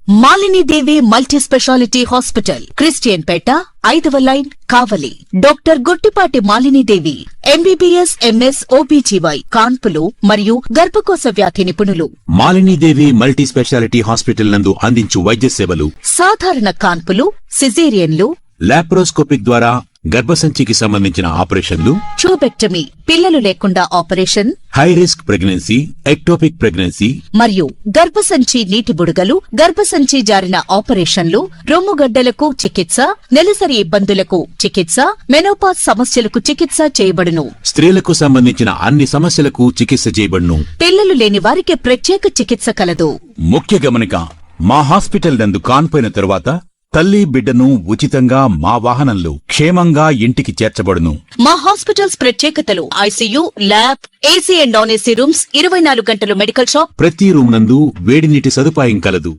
Malini Devi multi speciality hospital, Christian Peta, 5వ line, Kavali. Doctor Guttipati Malinidevi, MBBS, MS, OBGY, కాన్పులు మరియు గర్భకోశ వ్యాధి నిపుణులు. మాలినీదేవి మల్టీ స్పెషాలిటీ హాస్పిటల్ నందు అందించు వైద్య సేవలు: సాధారణ కాన్పులు, సిజేరియన్లు, లాప్రోస్కోపిక్ ద్వారా గర్భసంచికి సంబంధించిన ఆపరేషన్లు, ట్యూబెక్టమీ, పిల్లలు లేకుండా operation, high risk pregnancy, ectopic pregnancy మరియు గర్భసంచి నీటి బుడగలు, గర్భసంచి జారిన ఆపరేషన్లు, రొమ్ముగడ్డలకు చికిత్స, నెలసరి ఇబ్బందులకు చికిత్స, మెనోపాజ్ సమస్యలకు చికిత్స చేయబడును. స్త్రీలకు సంబంధించిన అన్ని సమస్యలకు చికిత్స చేయబడును. పిల్లలు లేని వారికి ప్రత్యేక చికిత్స కలదు. ముఖ్య గమనిక: మా హాస్పిటల్ నందు కాన్పోయిన తరువాత తల్లి బిడ్డను ఉచితంగా మా వాహనంలో క్షేమంగా ఇంటికి చేర్చబడును. మా హాస్పిటల్స్ ప్రత్యేకతలు: ICU, lab, AC and non AC rooms, 24 గంటలు మెడికల్ షాప్, ప్రతి రూమ్ నందు వేడి నీటి సదుపాయం కలదు.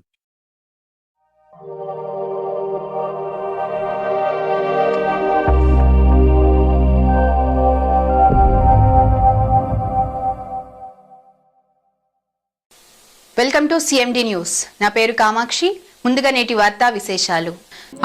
Welcome to CMD news. నా పేరు కామాక్షి. ముందుగా నేటి వార్తా విశేషాలు.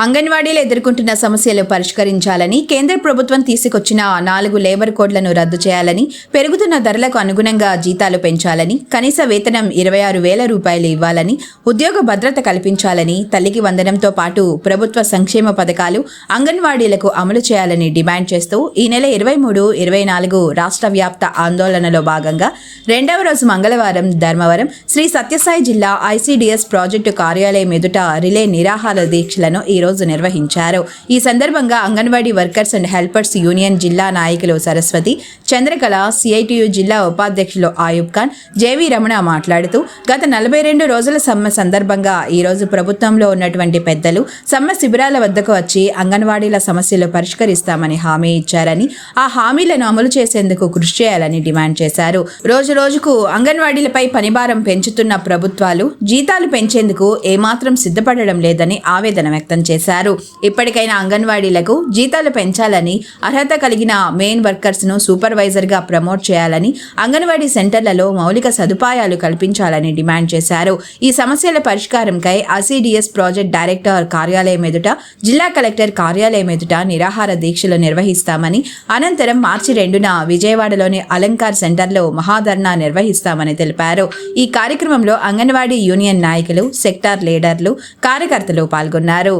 అంగన్వాడీలు ఎదుర్కొంటున్న సమస్యలు పరిష్కరించాలని, కేంద్ర ప్రభుత్వం తీసుకొచ్చిన 4 లేబర్ కోడ్లను రద్దు చేయాలని, పెరుగుతున్న ధరలకు అనుగుణంగా జీతాలు పెంచాలని, కనీస వేతనం 26,000 రూపాయలు ఇవ్వాలని, ఉద్యోగ భద్రత కల్పించాలని, తల్లికి వందనంతో పాటు ప్రభుత్వ సంక్షేమ పథకాలు అంగన్వాడీలకు అమలు చేయాలని డిమాండ్ చేస్తూ ఈ నెల 23, 24 రాష్ట్ర వ్యాప్త ఆందోళనలో భాగంగా 2వ రోజు మంగళవారం ధర్మవరం శ్రీ సత్యసాయి జిల్లా ఐసీడీఎస్ ప్రాజెక్టు కార్యాలయం ఎదుట రిలే నిరాహార దీక్షలను ఈ రోజు నిర్వహించారు. ఈ సందర్భంగా anganwadi workers and helpers union జిల్లా నాయకులు సరస్వతి, చంద్రకళ, సిఐటియు జిల్లా ఉపాధ్యక్షులు ఆయుబ్ ఖాన్, జేవి రమణ మాట్లాడుతూ గత 42 రోజుల సమ్మె సందర్భంగా ఈ రోజు ప్రభుత్వంలో ఉన్నటువంటి పెద్దలు సమ్మె శిబిరాల వద్దకు వచ్చి అంగన్వాడీల సమస్యలు పరిష్కరిస్తామని హామీ ఇచ్చారని, ఆ హామీలను అమలు చేసేందుకు కృషి చేయాలని డిమాండ్ చేశారు. రోజు రోజుకు అంగన్వాడీలపై పనిభారం పెంచుతున్న ప్రభుత్వాలు జీతాలు పెంచేందుకు ఏమాత్రం సిద్ధపడడం లేదని ఆవేదన వ్యక్తం చేశారు. ఇప్పటికైనా అంగన్వాడీలకు జీతాలు పెంచాలని, అర్హత కలిగిన మెయిన్ వర్కర్స్ ను సూపర్వైజర్ గా ప్రమోట్ చేయాలని, అంగన్వాడీ సెంటర్లలో మౌలిక సదుపాయాలు కల్పించాలని డిమాండ్ చేశారు. ఈ సమస్యల పరిష్కారంకై ఐసీడీఎస్ ప్రాజెక్ట్ డైరెక్టర్ కార్యాలయం ఎదుట, జిల్లా కలెక్టర్ కార్యాలయం ఎదుట నిరాహార దీక్షలు నిర్వహిస్తామని, అనంతరం మార్చి 2న విజయవాడలోని అలంకార్ సెంటర్లో మహాధర్నా నిర్వహిస్తామని తెలిపారు. ఈ కార్యక్రమంలో అంగన్వాడీ యూనియన్ నాయకులు, సెక్టార్ లీడర్లు, కార్యకర్తలు పాల్గొన్నారు.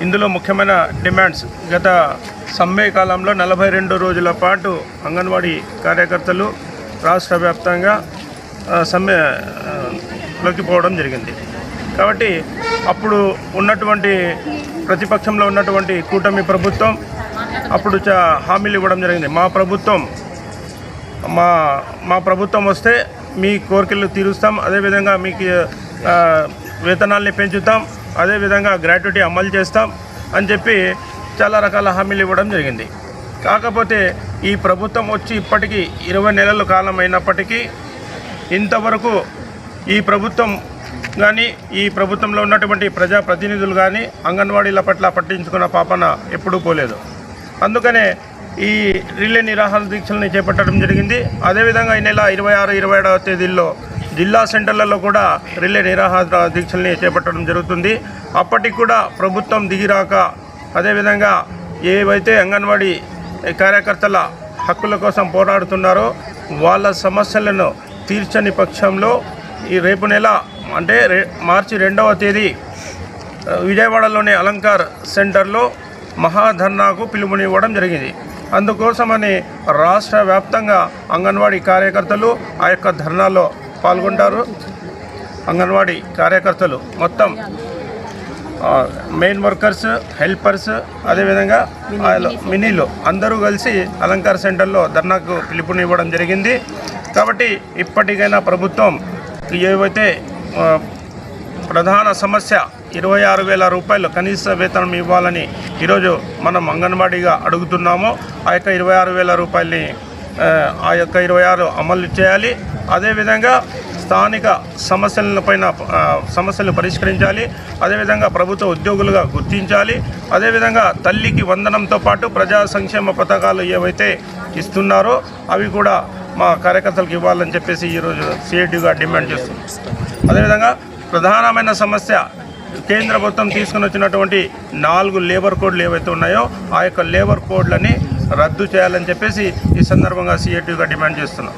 ఇందులో ముఖ్యమైన డిమాండ్స్: గత సమ్మె కాలంలో 42 రోజుల పాటు అంగన్వాడీ కార్యకర్తలు రాష్ట్ర వ్యాప్తంగా సమ్మెలోకి పోవడం జరిగింది. కాబట్టి అప్పుడు ఉన్నటువంటి ప్రతిపక్షంలో ఉన్నటువంటి కూటమి ప్రభుత్వం అప్పుడు హామీలు ఇవ్వడం జరిగింది. మా ప్రభుత్వం వస్తే మీ కోరికలు తీరుస్తాం, అదేవిధంగా మీకు వేతనాల్ని పెంచుతాం, అదేవిధంగా గ్రాట్యుటీ అమలు చేస్తాం అని చెప్పి చాలా రకాల హామీలు ఇవ్వడం జరిగింది. కాకపోతే ఈ ప్రభుత్వం వచ్చి ఇప్పటికీ 20 నెలల కాలం అయినప్పటికీ ఇంతవరకు ఈ ప్రభుత్వం కానీ, ఈ ప్రభుత్వంలో ఉన్నటువంటి ప్రజాప్రతినిధులు కానీ అంగన్వాడీల పట్ల పట్టించుకున్న పాపన ఎప్పుడూ పోలేదు. అందుకనే ఈ రిలే నిరాహార దీక్షల్ని చేపట్టడం జరిగింది. అదేవిధంగా ఈ నెల 26, 27వ తేదీల్లో జిల్లా సెంటర్లలో కూడా రిలే నిరాహార దీక్షల్ని చేపట్టడం జరుగుతుంది. అప్పటికి కూడా ప్రభుత్వం దిగిరాక, అదేవిధంగా ఏవైతే అంగన్వాడీ కార్యకర్తల హక్కుల కోసం పోరాడుతున్నారో వాళ్ళ సమస్యలను తీర్చని పక్షంలో ఈ రేపు నెల అంటే మార్చి 2వ తేదీ విజయవాడలోని అలంకార్ సెంటర్లో మహాధర్నాకు పిలుపునివ్వడం జరిగింది. అందుకోసమని రాష్ట్ర వ్యాప్తంగా అంగన్వాడీ కార్యకర్తలు ఆ యొక్క ధర్నాలో పాల్గొంటారు. అంగన్వాడీ కార్యకర్తలు మొత్తం మెయిన్ వర్కర్స్, హెల్పర్స్, అదేవిధంగా మినీలు అందరూ కలిసి అలంకార్ సెంటర్లో ధర్నాకు పిలుపునివ్వడం జరిగింది. కాబట్టి ఇప్పటికైనా ప్రభుత్వం ఏవైతే ప్రధాన సమస్య 26,000 రూపాయలు కనీస వేతనం ఇవ్వాలని ఈరోజు మనం అంగన్వాడీగా అడుగుతున్నామో ఆ యొక్క 26,000 రూపాయలని ఆ యొక్క 26 అమలు చేయాలి. అదేవిధంగా స్థానిక సమస్యలను పరిష్కరించాలి. అదేవిధంగా ప్రభుత్వ ఉద్యోగులుగా గుర్తించాలి. అదేవిధంగా తల్లికి వందనంతో పాటు ప్రజా సంక్షేమ పథకాలు ఏవైతే ఇస్తున్నారో అవి కూడా మా కార్యకర్తలకు ఇవ్వాలని చెప్పేసి ఈరోజు సిఐటిగా డిమాండ్ చేస్తున్నాం. అదేవిధంగా ప్రధానమైన సమస్య కేంద్ర ప్రభుత్వం తీసుకుని వచ్చినటువంటి 4 లేబర్ కోడ్లు ఏవైతే ఉన్నాయో ఆ యొక్క లేబర్ కోడ్లని రద్దు చేయాలని చెప్పేసి ఈ సందర్భంగా సిఐటిగా డిమాండ్ చేస్తున్నాం.